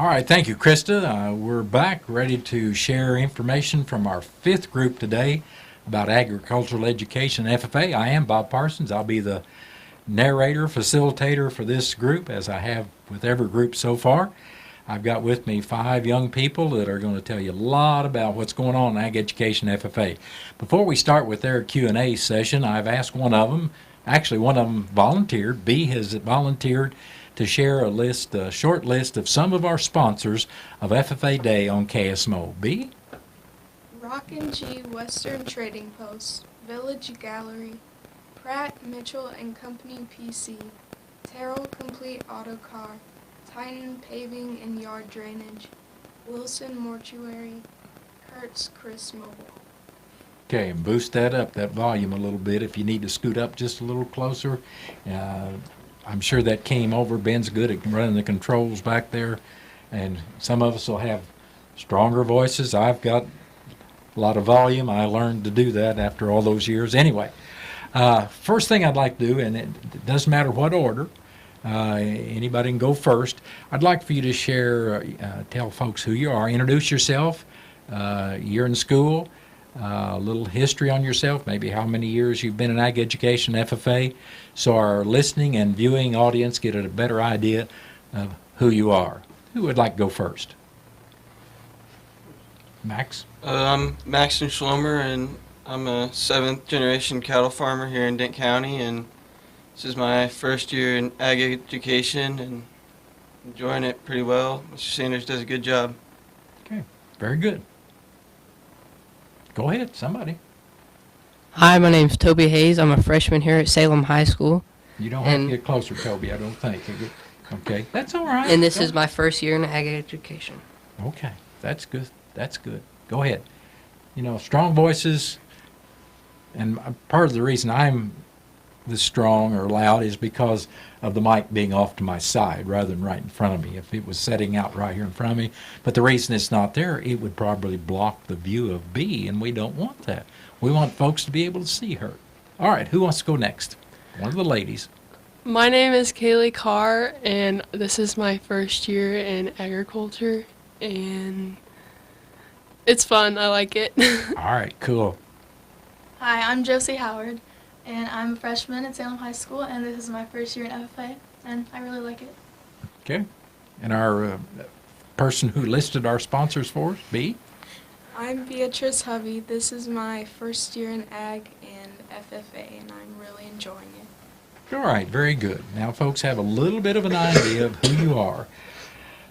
All right, thank you, Krista. We're back ready to share information from our fifth group today about agricultural education FFA. I am Bob Parsons. I'll be the narrator, facilitator for this group, as I have with every group so far. I've got with me 5 young people that are going to tell you a lot about what's going on in Ag Education FFA. Before we start with their Q&A session, I've asked one of them, actually one of them volunteered, B has volunteered to share a short list of some of our sponsors of FFA Day on KSMO. B? Rock and G Western Trading Post, Village Gallery, Pratt, Mitchell and Company PC, Terrell Complete Auto Car, Titan Paving and Yard Drainage, Wilson Mortuary, Hertz Chris Mobile. Okay, and boost that volume a little bit if you need to scoot up just a little closer. I'm sure that came over. Ben's good at running the controls back there, and some of us will have stronger voices. I've got a lot of volume. I learned to do that after all those years. Anyway, first thing I'd like to do, and it doesn't matter what order, anybody can go first. I'd like for you to share, tell folks who you are, introduce yourself, you're in school, a little history on yourself, maybe how many years you've been in Ag Education FFA, so our listening and viewing audience get a better idea of who you are. Who would like to go first? Max? I'm Maxon Schlomer, and I'm a 7th generation cattle farmer here in Dent County, and this is my first year in Ag Education and enjoying it pretty well. Mr. Sanders does a good job. Okay, very good. Go ahead, somebody. Hi, my name's Toby Hayes. I'm a freshman here at Salem High School. You don't have to get closer, Toby, I don't think. Okay, that's all right. And this is my first year in Ag Education. Okay, that's good. That's good. Go ahead. You know, strong voices, and part of the reason I'm this strong or loud is because of the mic being off to my side rather than right in front of me. If it was setting out right here in front of me, but the reason it's not there, it would probably block the view of B, and we don't want that. We want folks to be able to see her. All right, who wants to go next? One of the ladies. My name is Kaylee Carr, and this is my first year in agriculture, and it's fun. I like it. All right, cool. Hi, I'm Josie Howard, and I'm a freshman at Salem High School, and this is my first year in FFA, and I really like it. Okay. And our person who listed our sponsors for us, B? I'm Beatrice Hovey. This is my first year in Ag and FFA, and I'm really enjoying it. All right, very good. Now, folks have a little bit of an idea of who you are.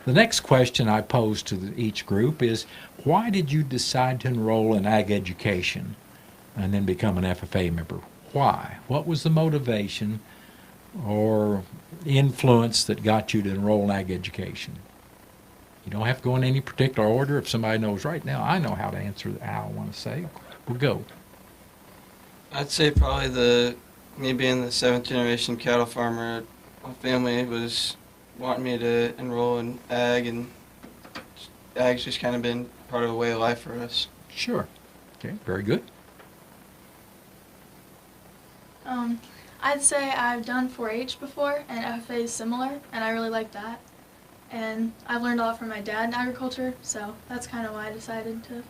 The next question I pose to each group is, why did you decide to enroll in Ag Education and then become an FFA member? Why? What was the motivation or influence that got you to enroll in Ag Education? You don't have to go in any particular order. If somebody knows right now, I know how to answer how I want to say. We'll go. I'd say probably me being the 7th generation cattle farmer, my family was wanting me to enroll in Ag, and Ag's just kind of been part of a way of life for us. Sure. Okay, very good. I'd say I've done 4-H before, and FFA is similar, and I really like that. And I've learned a lot from my dad in agriculture, so that's kind of why I decided to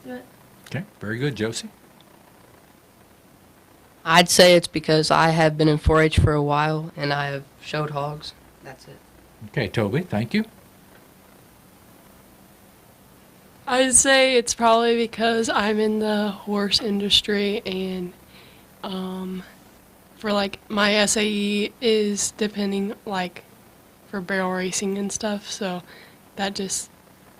do it. Okay, very good. Josie? I'd say it's because I have been in 4-H for a while, and I have showed hogs. That's it. Okay, Toby, thank you. I'd say it's probably because I'm in the horse industry, and for like my SAE is depending like for barrel racing and stuff, so that just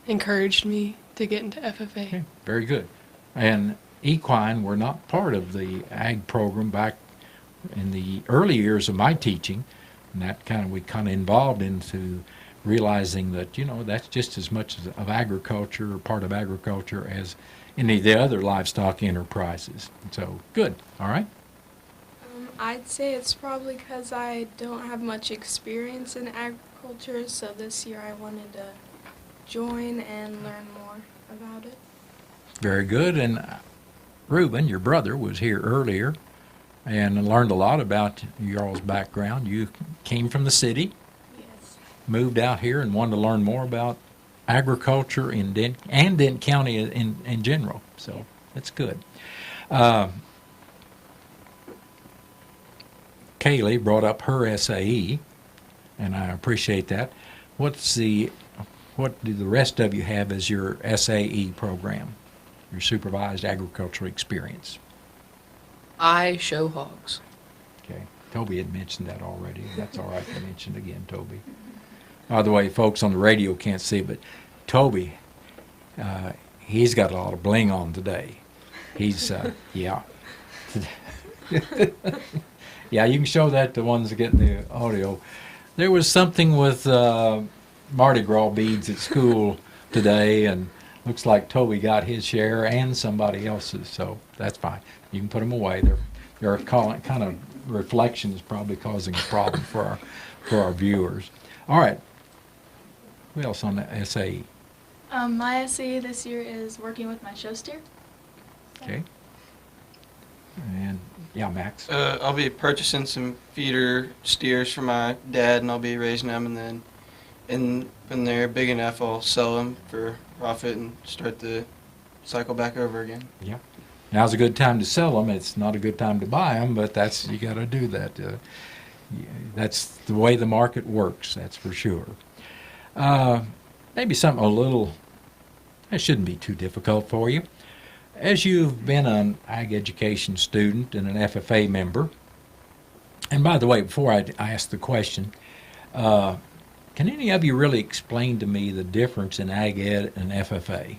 encouraged me to get into FFA. Okay, very good. And equine were not part of the ag program back in the early years of my teaching, and that we kind of involved into realizing that, you know, that's just as much of agriculture or part of agriculture as any of the other livestock enterprises. So, good. All right. I'd say it's probably because I don't have much experience in agriculture, so this year I wanted to join and learn more about it. Very good. And Reuben, your brother, was here earlier and learned a lot about y'all's background. You came from the city. Yes. moved out here and wanted to learn more about agriculture in Denton County in general. So that's good. Kaylee brought up her SAE, and I appreciate that. What do the rest of you have as your SAE program, your supervised agricultural experience? I show hogs. Okay. Toby had mentioned that already. That's all right to mention again, Toby. By the way, folks on the radio can't see, but Toby, he's got a lot of bling on today. He's, yeah. Yeah, you can show that to ones that get in the audio. There was something with Mardi Gras beads at school today, and looks like Toby got his share and somebody else's, so that's fine. You can put them away. They're kind of reflections probably causing a problem for our viewers. All right. Who else on the SAE? My SAE this year is working with my show steer. Okay. And yeah, Max. I'll be purchasing some feeder steers for my dad, and I'll be raising them, and then when they're big enough, I'll sell them for profit and start the cycle back over again. Yeah. Now's a good time to sell them. It's not a good time to buy them, but you got to do that. That's the way the market works. That's for sure. Maybe something a little. That shouldn't be too difficult for you. As you've been an ag education student and an FFA member, and by the way, before I ask the question, can any of you really explain to me the difference in ag ed and FFA?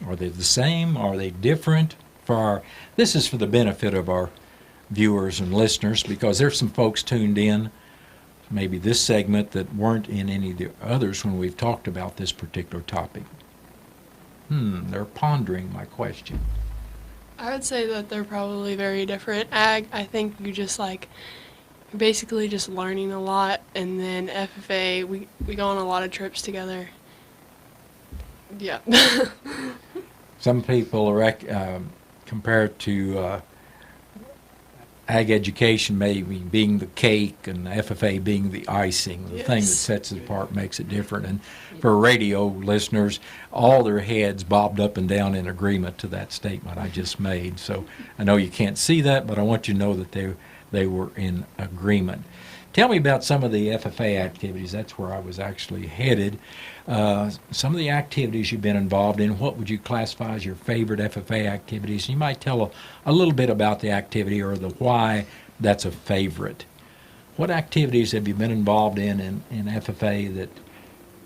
Are they the same? Are they different? This is for the benefit of our viewers and listeners, because there's some folks tuned in, maybe this segment, that weren't in any of the others when we've talked about this particular topic. They're pondering my question. I would say that they're probably very different. Ag, I think you just you're basically just learning a lot, and then FFA, we go on a lot of trips together. Yeah. Some people compare it to ag education maybe being the cake and FFA being the icing, the thing that sets it apart, makes it different. And for radio listeners, all their heads bobbed up and down in agreement to that statement I just made. So I know you can't see that, but I want you to know that they were in agreement. Tell me about some of the FFA activities. That's where I was actually headed. Some of the activities you've been involved in, what would you classify as your favorite FFA activities? You might tell a little bit about the activity or the why that's a favorite. What activities have you been involved in FFA that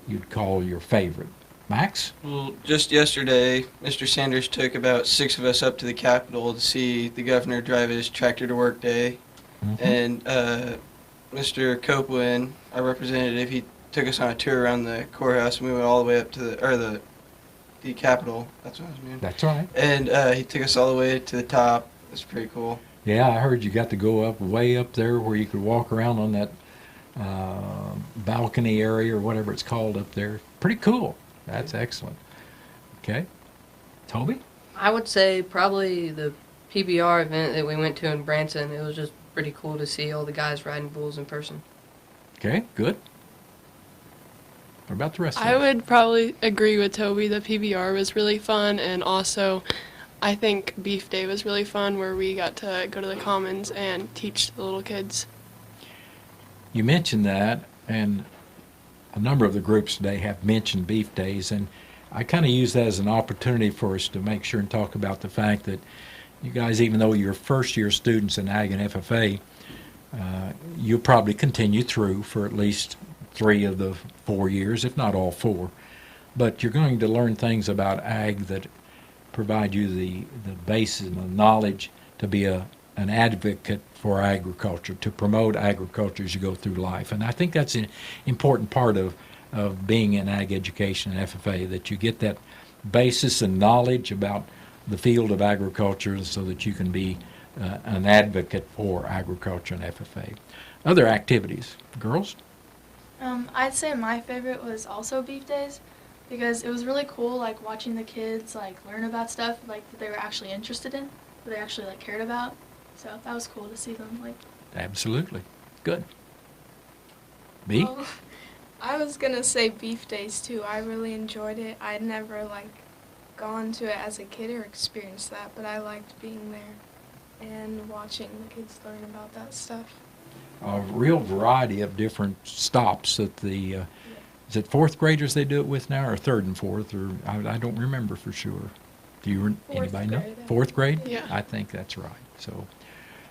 you'd call your favorite? Max? Well, just yesterday, Mr. Sanders took about 6 of us up to the Capitol to see the governor drive his tractor to work day. Mm-hmm. And Mr. Copeland, our representative, he took us on a tour around the courthouse, and we went all the way up to the Capitol. That's what I was meaning. That's right. And he took us all the way to the top. It's pretty cool. Yeah, I heard you got to go way up there where you could walk around on that balcony area or whatever it's called up there. Pretty cool. That's excellent. Okay. Toby? I would say probably the PBR event that we went to in Branson. It was just pretty cool to see all the guys riding bulls in person. Okay, good. What about the rest of I us? would probably agree with Toby. The PBR was really fun, and also I think Beef Day was really fun, where we got to go to the Commons and teach the little kids. You mentioned that, and a number of the groups today have mentioned Beef Days, and I kind of use that as an opportunity for us to make sure and talk about the fact that you guys, even though you're first-year students in Ag and FFA, you'll probably continue through for at least 3 of the 4 years, if not all 4. But you're going to learn things about Ag that provide you the basis and the knowledge to be an advocate for agriculture, to promote agriculture as you go through life. And I think that's an important part of being in Ag education and FFA, that you get that basis and knowledge about the field of agriculture so that you can be an advocate for agriculture and FFA. Other activities. Girls? I'd say my favorite was also Beef Days, because it was really cool, watching the kids, learn about stuff, that they were actually interested in, that they actually, cared about. So that was cool to see them, Absolutely. Good. B? Oh, I was gonna say beef days too. I really enjoyed it. I'd never gone to it as a kid or experienced that, but I liked being there and watching the kids learn about that stuff. A real variety of different stops that the, is it fourth graders they do it with now, or third and fourth, or I don't remember for sure. Do you, anybody know? Grade, I think. Fourth grade? Yeah. I think that's right. So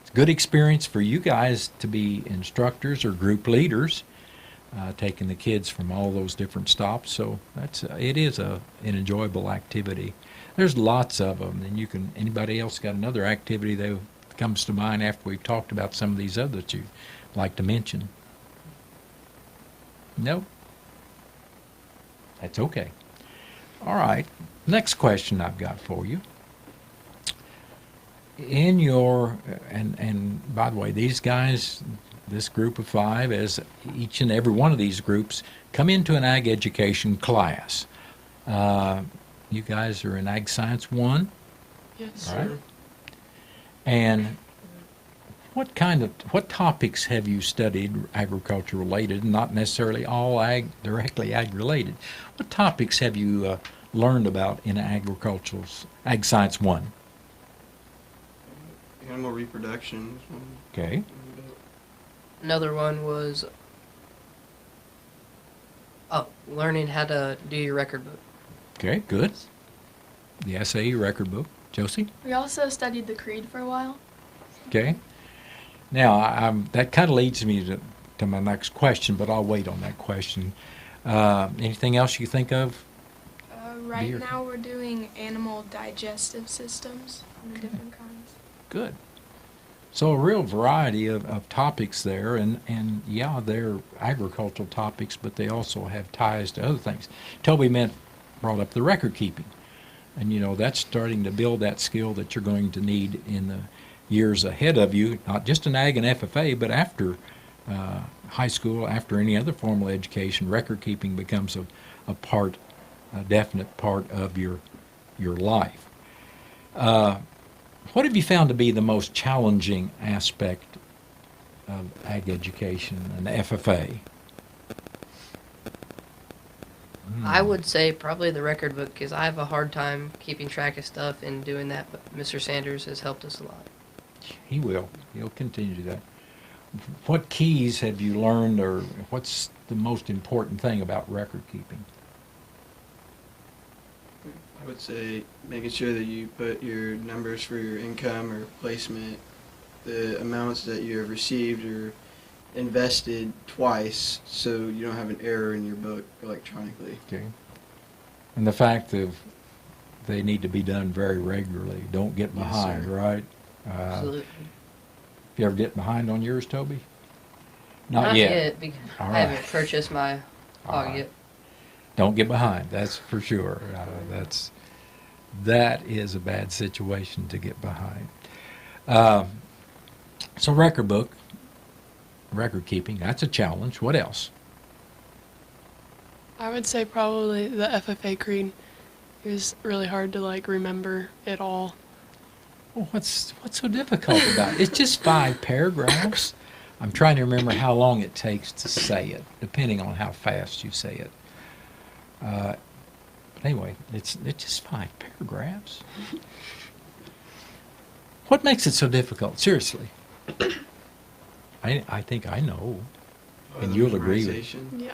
it's a good experience for you guys to be instructors or group leaders, taking the kids from all those different stops. So it is an enjoyable activity. There's lots of them, and you can. Anybody else got another activity that comes to mind after we've talked about some of these others that you'd like to mention? No? That's okay. All right. Next question I've got for you. In your, and by the way, these guys, this group of 5, as each and every one of these groups come into an ag education class. You guys are in Ag Science 1, Yes. all right? And what topics have you studied agriculture related, not necessarily all directly ag related? What topics have you learned about in Ag Science 1? Animal reproduction. is one. Okay. Another one was learning how to do your record book. Okay, good. The SAE record book. Josie? We also studied the creed for a while. Okay. Now, that kind of leads me to my next question, but I'll wait on that question. Anything else you think of? Right Beer. now we're doing animal digestive systems and the different kinds. Good. So a real variety of topics there, and yeah, they're agricultural topics, but they also have ties to other things. Toby brought up the record keeping. And you know, that's starting to build that skill that you're going to need in the years ahead of you, not just in ag and FFA, but after high school, after any other formal education, record keeping becomes a definite part of your life. What have you found to be the most challenging aspect of ag education and FFA? I would say probably the record book because I have a hard time keeping track of stuff and doing that, but Mr. Sanders has helped us a lot. He will. He'll continue to do that. What keys have you learned, or what's the most important thing about record keeping? I would say making sure that you put your numbers for your income or placement, the amounts that you have received or invested twice, so you don't have an error in your book electronically. Okay. And the fact that they need to be done very regularly. Don't get Yes, behind, sir. right? Absolutely. You ever get behind on yours, Toby? Not yet because All I right. haven't purchased my All hog right. yet. Don't get behind. That's for sure. That is a bad situation to get behind. So record book, record keeping. That's a challenge. What else? I would say probably the FFA creed. It was really hard to remember it all. Well, what's so difficult about it? It's just 5 paragraphs. I'm trying to remember how long it takes to say it, depending on how fast you say it. But anyway, it's just 5 paragraphs. What makes it so difficult? Seriously. I think I know, and The you'll agree with me. memorization. Yeah.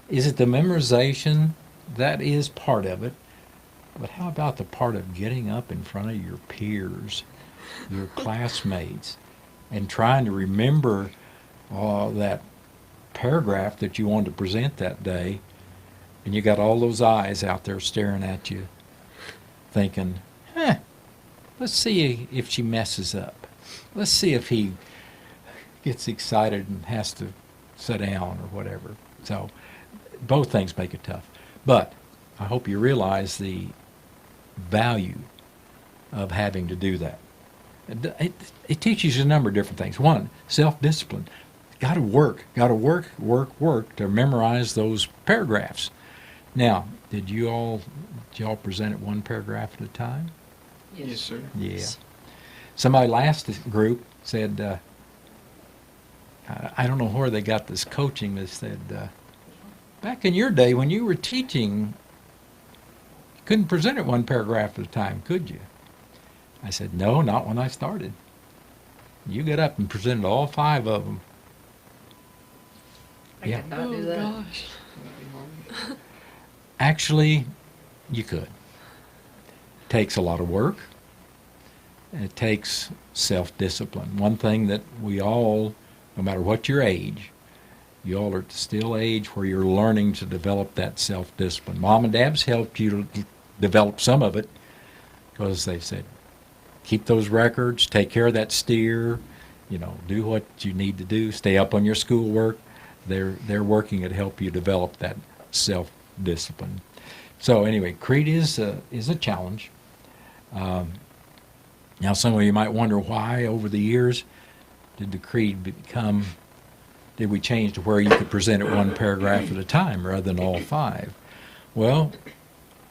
Is it the memorization? That is part of it. But how about the part of getting up in front of your peers, your classmates, and trying to remember that paragraph that you wanted to present that day, and you got all those eyes out there staring at you, thinking, let's see if she messes up. Let's see if he gets excited and has to sit down or whatever. So both things make it tough. But I hope you realize the value of having to do that. It teaches you a number of different things. One, self-discipline. Got to work to memorize those paragraphs. Now, did you all present it one paragraph at a time? Yes, sir. Yeah. Somebody last group said, I don't know where they got this coaching. They said, back in your day when you were teaching, you couldn't present it one paragraph at a time, could you? I said, no, not when I started. You got up and presented all 5 of them. I Yeah. could not Oh do that. gosh. Actually, you could. Takes a lot of work. It takes self-discipline. One thing that we all, no matter what your age, you all are at the still age where you're learning to develop that self-discipline. Mom and Dad's helped you to develop some of it because they said, keep those records, take care of that steer, do what you need to do, stay up on your schoolwork. They're working to help you develop that self-discipline. So anyway, Creed is a challenge. Now some of you might wonder why over the years did the Creed did we change to where you could present it one paragraph at a time rather than all 5? Well,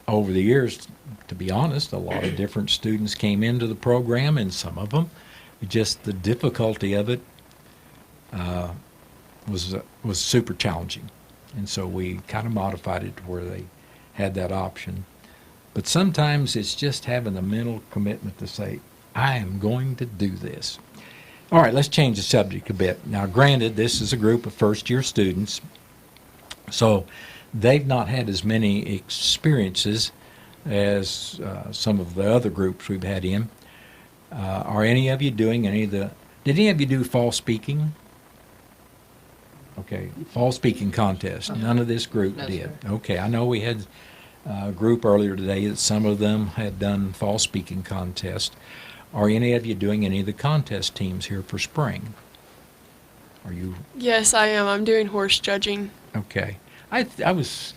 over the years, to be honest, a lot of different students came into the program, and some of them, just the difficulty of it was super challenging. And so we kind of modified it to where they had that option. But sometimes it's just having the mental commitment to say, I am going to do this. All right, let's change the subject a bit. Now, granted, this is a group of first-year students, so they've not had as many experiences as some of the other groups we've had in. Are any of you doing did any of you do fall speaking? Okay, fall speaking contest. None of this group No, did. sir. Okay, I know we had a group earlier today that some of them had done fall speaking contest. Are any of you doing any of the contest teams here for spring? Are you? Yes, I am. I'm doing horse judging. Okay. I was,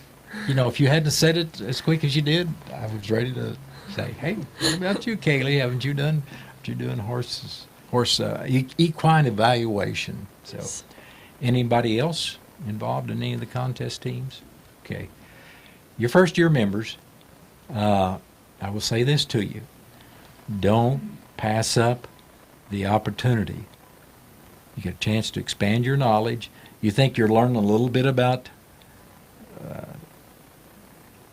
if you hadn't said it as quick as you did, I was ready to say, hey, what about you, Kaylee? Haven't you doing horse equine evaluation? So, Yes. anybody else involved in any of the contest teams? Okay. Your first year members, I will say this to you. Don't pass up the opportunity. You get a chance to expand your knowledge. You think you're learning a little bit about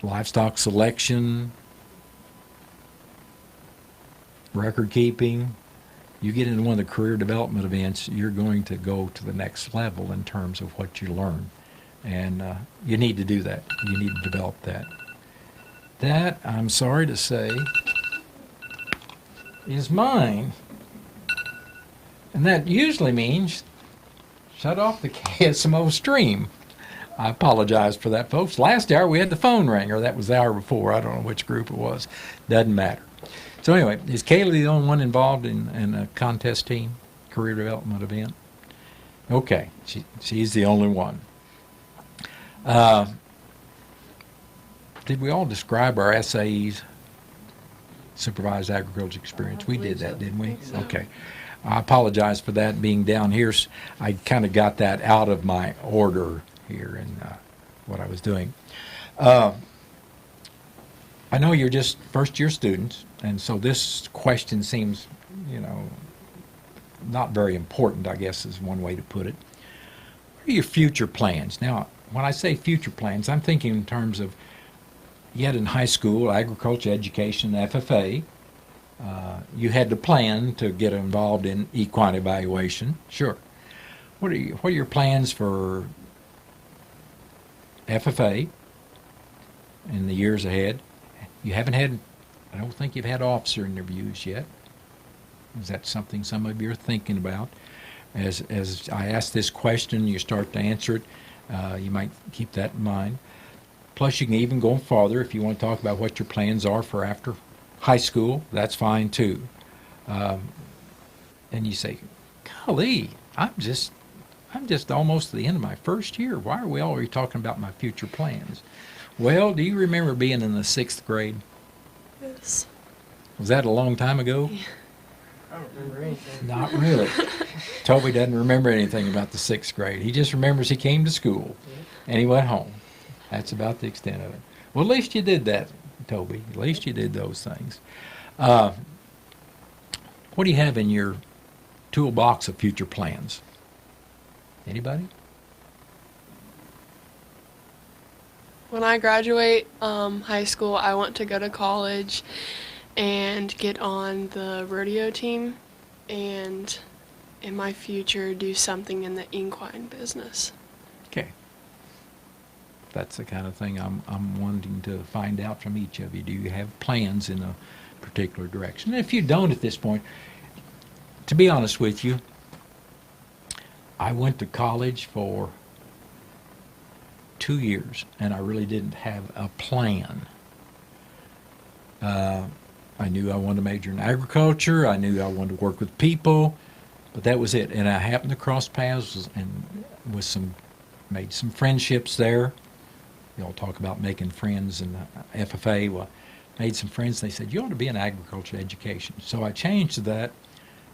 livestock selection, record keeping. You get into one of the career development events, you're going to go to the next level in terms of what you learn. And you need to do that. You need to develop that. That, I'm sorry to say, is mine. And that usually means shut off the KSMO stream. I apologize for that, folks. Last hour we had the phone ring, or that was the hour before. I don't know which group it was. Doesn't matter. So anyway, is Kaylee the only one involved in a contest team, career development event? Okay, she's the only one. Did we all describe our SAEs, supervised agriculture experience? We did that, didn't we? Okay. I apologize for that being down here. I kind of got that out of my order here in what I was doing. I know you're just first-year students, and so this question seems, not very important, I guess is one way to put it. What are your future plans? Now, when I say future plans, I'm thinking in terms of, you had in high school, agriculture education, FFA. You had to plan to get involved in equine evaluation. Sure. What are your plans for FFA in the years ahead? You haven't had, I don't think you've had officer interviews yet. Is that something some of you are thinking about? As I ask this question, you start to answer it, you might keep that in mind. Plus, you can even go farther if you want to talk about what your plans are for after high school. That's fine too. And you say, golly, I'm just almost at the end of my first year. Why are we already talking about my future plans? Well, do you remember being in the 6th grade? Yes. Was that a long time ago? I don't remember anything. Not really. Toby doesn't remember anything about the 6th grade. He just remembers he came to school and he went home. That's about the extent of it. Well, at least you did that, Toby. At least you did those things. What do you have in your toolbox of future plans? Anybody? When I graduate high school, I want to go to college and get on the rodeo team, and in my future do something in the equine business. Okay. That's the kind of thing I'm wanting to find out from each of you. Do you have plans in a particular direction? And if you don't at this point, to be honest with you, I went to college for 2 years, and I really didn't have a plan. I knew I wanted to major in agriculture. I knew I wanted to work with people, but that was it. And I happened to cross paths and made some friendships there. You all talk about making friends in the FFA. Well, made some friends. They said, you ought to be in agriculture education. So I changed to that.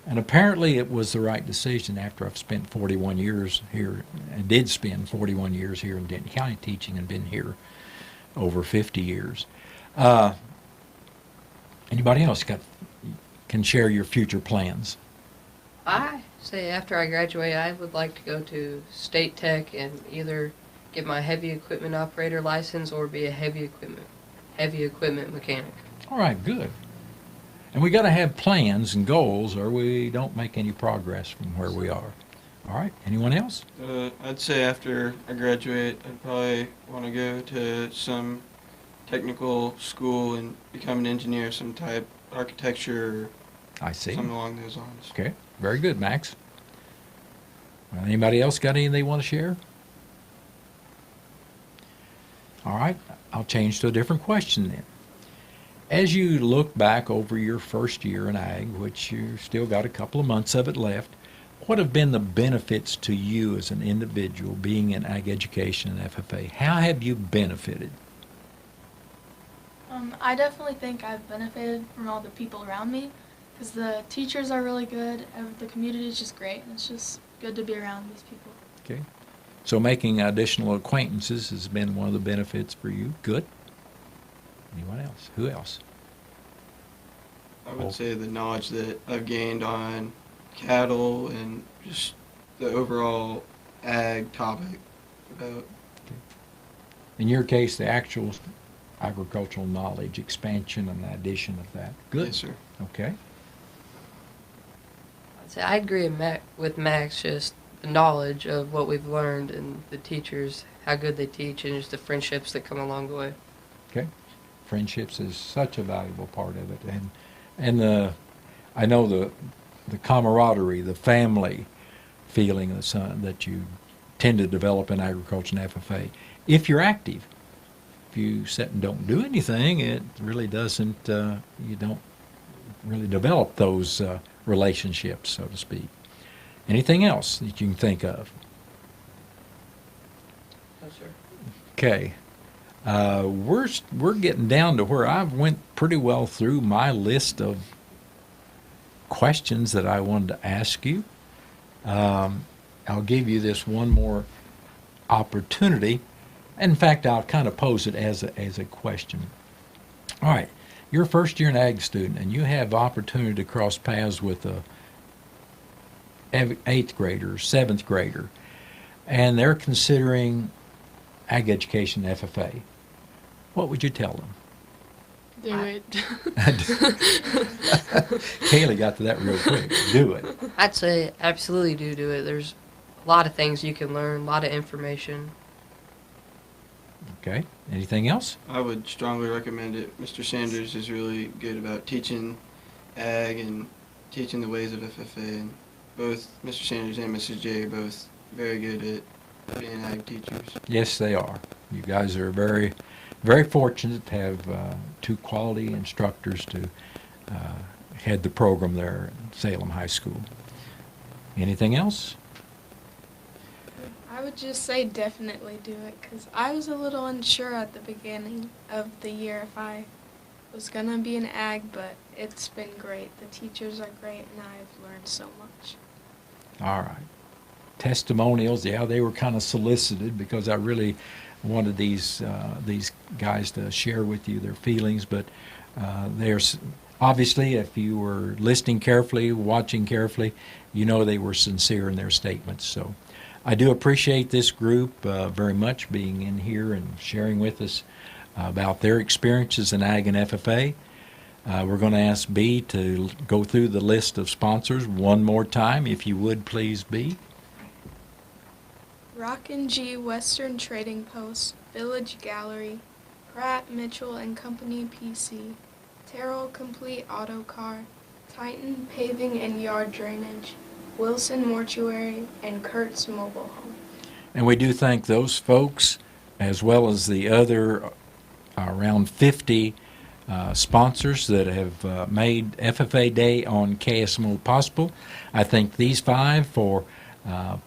And apparently it was the right decision after I've spent 41 years here, and did spend 41 years here in Denton County teaching, and been here over 50 years. Anybody else can share your future plans? I say after I graduate, I would like to go to State Tech and either get my heavy equipment operator license or be a heavy equipment mechanic. All right, good. And we got to have plans and goals, or we don't make any progress from where we are. All right, anyone else? I'd say after I graduate, I'd probably want to go to some technical school and become an engineer, some type, architecture, I see. something along those lines. Okay, very good, Max. Well, anybody else got anything they want to share? All right, I'll change to a different question then. As you look back over your first year in ag, which you still got a couple of months of it left, what have been the benefits to you as an individual being in ag education and FFA? How have you benefited? I definitely think I've benefited from all the people around me, because the teachers are really good, and the community is just great, and it's just good to be around these people. Okay, so making additional acquaintances has been one of the benefits for you. Good. Anyone else? Who else? I would say the knowledge that I've gained on cattle and just the overall ag topic about. In your case, the actual agricultural knowledge, expansion and addition of that. Good. Yes, sir. Okay. I'd say I agree with Max, just the knowledge of what we've learned and the teachers, how good they teach, and just the friendships that come along the way. Okay. Friendships is such a valuable part of it, and I know the camaraderie, the family feeling that you tend to develop in agriculture and FFA. If you're active, if you sit and don't do anything, it really doesn't. You don't really develop those relationships, so to speak. Anything else that you can think of? No, sir. Okay. We're getting down to where I've went pretty well through my list of questions that I wanted to ask you. I'll give you this one more opportunity. In fact, I'll kind of pose it as a question. All right, you're a first year in ag student, and you have opportunity to cross paths with a 8th grader, 7th grader, and they're considering ag education FFA. What would you tell them? Do it. Kaylee got to that real quick. Do it. I'd say absolutely do it. There's a lot of things you can learn, a lot of information. Okay. Anything else? I would strongly recommend it. Mr. Sanders is really good about teaching ag and teaching the ways of FFA, and both Mr. Sanders and Mrs. J are both very good at being ag teachers. Yes, they are. You guys are very, very fortunate to have 2 quality instructors to head the program there at Salem High School. Anything else? I would just say definitely do it, because I was a little unsure at the beginning of the year if I was going to be an ag, but it's been great. The teachers are great, and I've learned so much. All right. Testimonials, yeah, they were kind of solicited because I really wanted these guys to share with you their feelings, but there's obviously, if you were listening carefully, watching carefully, you know they were sincere in their statements. So I do appreciate this group very much being in here and sharing with us about their experiences in Ag and FFA. We're going to ask B to go through the list of sponsors one more time, if you would please, B. Rockin' G Western Trading Post, Village Gallery, Pratt Mitchell and Company PC, Terrell Complete Auto Car, Titan Paving and Yard Drainage, Wilson Mortuary, and Kurt's Mobile Home. And we do thank those folks, as well as the other around 50 sponsors that have made FFA Day on KSMO possible. I thank these 5 for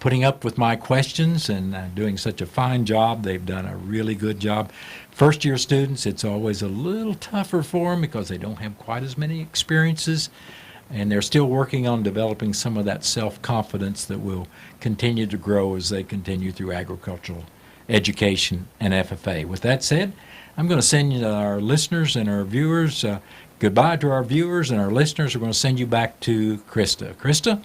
putting up with my questions and doing such a fine job. They've done a really good job. First-year students, it's always a little tougher for them because they don't have quite as many experiences, and they're still working on developing some of that self-confidence that will continue to grow as they continue through agricultural education and FFA. With that said, I'm going to send our listeners and our viewers goodbye to our viewers, and our listeners are going to send you back to Krista. Krista?